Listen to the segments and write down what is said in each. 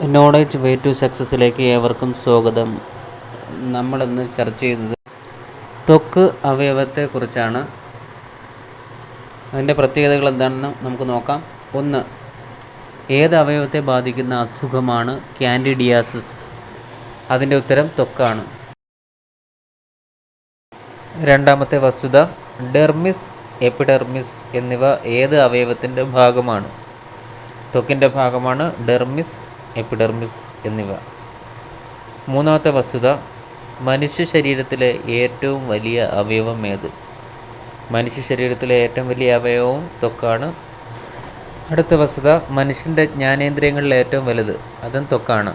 Knowledge way to സക്സസ്സിലേക്ക് ഏവർക്കും സ്വാഗതം. നമ്മളിന്ന് ചർച്ച ചെയ്യുന്നത് ത്വക്ക് അവയവത്തെക്കുറിച്ചാണ്. അതിൻ്റെ പ്രത്യേകതകൾ എന്താണെന്ന് നമുക്ക് നോക്കാം. ഒന്ന്, ഏത് അവയവത്തെ ബാധിക്കുന്ന അസുഖമാണ് ക്യാൻഡിഡിയാസിസ്? അതിൻ്റെ ഉത്തരം ത്വക്കാണ്. രണ്ടാമത്തെ വസ്തുത, ഡെർമിസ്, എപ്പിഡെർമിസ് എന്നിവ ഏത് അവയവത്തിൻ്റെ ഭാഗമാണ്? ത്വക്കിൻ്റെ ഭാഗമാണ് ഡെർമിസ്, എപ്പിഡെർമിസ് എന്നിവ. മൂന്നാമത്തെ വസ്തുത, മനുഷ്യ ശരീരത്തിലെ ഏറ്റവും വലിയ അവയവം ഏത്? മനുഷ്യ ശരീരത്തിലെ ഏറ്റവും വലിയ അവയവവും ത്വക്കാണ്. അടുത്ത വസ്തുത, മനുഷ്യൻ്റെ ജ്ഞാനേന്ദ്രിയങ്ങളിൽ ഏറ്റവും വലുത്, അതും ത്വക്കാണ്.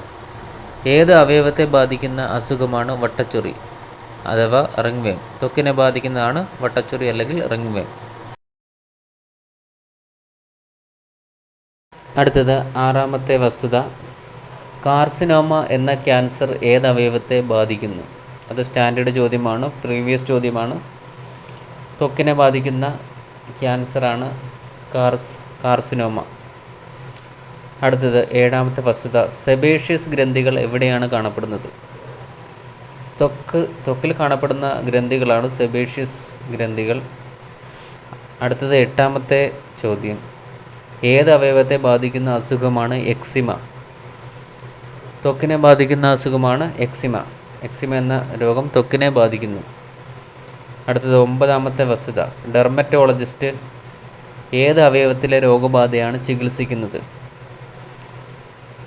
ഏത് അവയവത്തെ ബാധിക്കുന്ന അസുഖമാണ് വട്ടച്ചൊറി അഥവാ റിംഗ്വേം? ത്വക്കിനെ ബാധിക്കുന്നതാണ് വട്ടച്ചൊറി അല്ലെങ്കിൽ റിംഗ്വേം. അടുത്തത് ആറാമത്തെ വസ്തുത, കാർസിനോമ എന്ന ക്യാൻസർ ഏത് അവയവത്തെ ബാധിക്കുന്നു? അത് സ്റ്റാൻഡേർഡ് ചോദ്യമാണ്, പ്രീവിയസ് ചോദ്യമാണ്. ത്വക്കിനെ ബാധിക്കുന്ന ക്യാൻസറാണ് കാർസിനോമ. അടുത്തത് ഏഴാമത്തെ വസ്തുത, സെബേഷ്യസ് ഗ്രന്ഥികൾ എവിടെയാണ് കാണപ്പെടുന്നത്? ത്വക്കിൽ കാണപ്പെടുന്ന ഗ്രന്ഥികളാണ് സെബേഷ്യസ് ഗ്രന്ഥികൾ. അടുത്തത് എട്ടാമത്തെ ചോദ്യം, ഏത് അവയവത്തെ ബാധിക്കുന്ന അസുഖമാണ് എക്സിമ? ത്വക്കിനെ ബാധിക്കുന്ന അസുഖമാണ് എക്സിമ. എക്സിമ എന്ന രോഗം ത്വക്കിനെ ബാധിക്കുന്നു. അടുത്തത് ഒമ്പതാമത്തെ വസ്തുത, ഡെർമറ്റോളജിസ്റ്റ് ഏത് അവയവത്തിലെ രോഗബാധയാണ് ചികിത്സിക്കുന്നത്?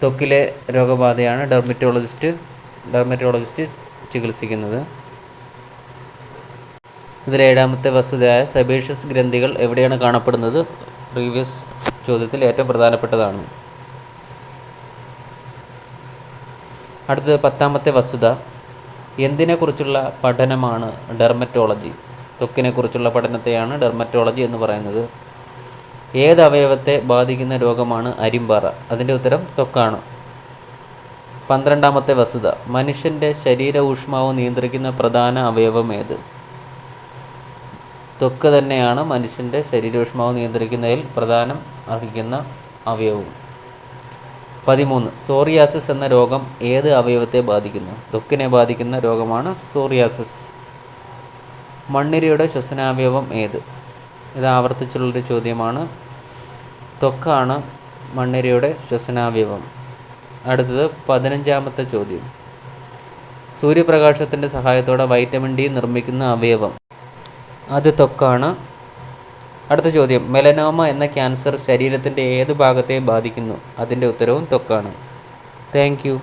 ത്വക്കിലെ രോഗബാധയാണ് ഡെർമറ്റോളജിസ്റ്റ് ചികിത്സിക്കുന്നത്. ഇതിൽ ഏഴാമത്തെ വസ്തുതയായ സെബേഷ്യസ് ഗ്രന്ഥികൾ എവിടെയാണ് കാണപ്പെടുന്നത്? പ്രീവിയസ് ചോദ്യത്തിൽ ഏറ്റവും പ്രധാനപ്പെട്ടതാണ്. അടുത്തത് പത്താമത്തെ വസ്തുത, എന്തിനെക്കുറിച്ചുള്ള പഠനമാണ് ഡെർമറ്റോളജി? ത്വക്കിനെക്കുറിച്ചുള്ള പഠനത്തെയാണ് ഡെർമറ്റോളജി എന്ന് പറയുന്നത്. ഏത് അവയവത്തെ ബാധിക്കുന്ന രോഗമാണ് അരിമ്പാറ? അതിൻ്റെ ഉത്തരം ത്വക്കാണ്. പന്ത്രണ്ടാമത്തെ വസ്തുത, മനുഷ്യൻ്റെ ശരീര ഊഷ്മാവ് നിയന്ത്രിക്കുന്ന പ്രധാന അവയവം ഏത്? ത്വക്ക് തന്നെയാണ് മനുഷ്യൻ്റെ ശരീരോഷ്മാവ് നിയന്ത്രിക്കുന്നതിൽ പ്രധാനം അർഹിക്കുന്ന അവയവം. 13, സോറിയാസിസ് എന്ന രോഗം ഏത് അവയവത്തെ ബാധിക്കുന്നു? ത്വക്കിനെ ബാധിക്കുന്ന രോഗമാണ് സോറിയാസിസ്. മണ്ണിരയുടെ ശ്വസനാവയവം ഏത്? ഇത് ആവർത്തിച്ചുള്ളൊരു ചോദ്യമാണ്. ത്വക്കാണ് മണ്ണിരയുടെ ശ്വസനാവയവം. അടുത്തത് 15ാമത്തെ ചോദ്യം, സൂര്യപ്രകാശത്തിൻ്റെ സഹായത്തോടെ വൈറ്റമിൻ ഡി നിർമ്മിക്കുന്ന അവയവം? അത് ത്വക്കാണ്. അടുത്ത ചോദ്യം, മെലനോമ എന്ന ക്യാൻസർ ശരീരത്തിൻ്റെ ഏത് ഭാഗത്തെ ബാധിക്കുന്നു? അതിൻ്റെ ഉത്തരവും ത്വക്കാണ്. Thank you.